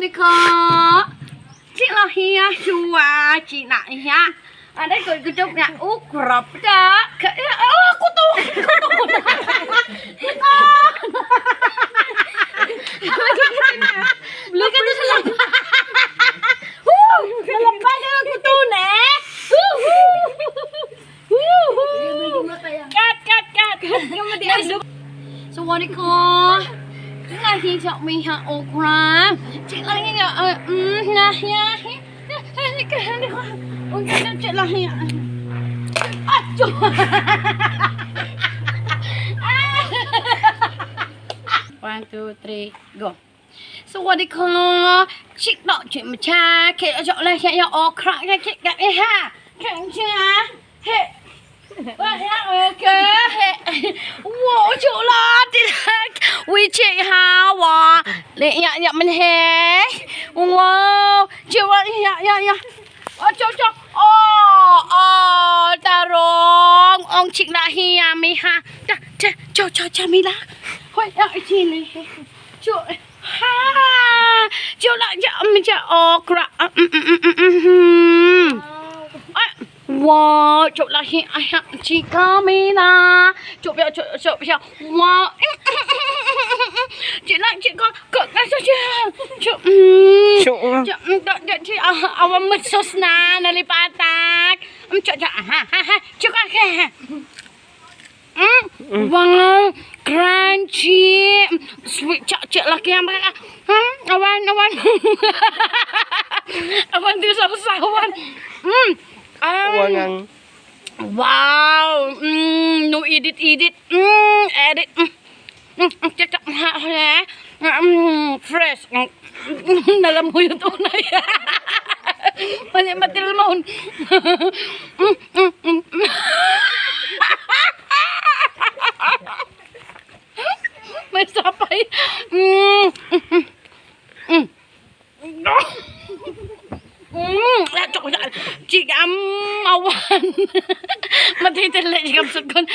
đi kho chị là hia chua chị nãy hia à đây cười cái chút nè okra đó cô tu lấy cái thứ làm làm ba cho cô tu nè cắt nhưng mà điสวัสดีค่ะนี่นายที่จะมีหาโอกราจิลาเนี่ยนะนะนี่กันดีกว่าโอ้ยจิลาเนี่ยจุ๊ one two three go สวัสดีค่ะชิคดอกจิมชาเขตจะอะไรแค่ยังออกครั้งแค่กันไอ้ห่าแข่งชาเฮ้ว่าโอเคว้าวจุฬาที่วิจิฮาวะเลยอย่ามันเฮว้าวจุฬาอย่าจ้าอ๋อตาร้ององชิกละเฮียมีฮะจ้ามีละเฮ้ยไอ้ทีนี่จุฮ่าจุฬาจะมันจะออกกระว้าวจบละเฮียชิคามีนะจบว้าวจีน่าจีก็เกิดอะไรสักอย่างจบที่เอาว่ามันสดนานาฬิกาตากจบจุกแค่ว้าวครันชี่สวีทเจ๊ละเกียมกันเอาวันที่สาววันว้าวno edit edit cakap fresh dalam huyut tunai banyak mati lemon mencapai jika awan mati terlek jika bersekon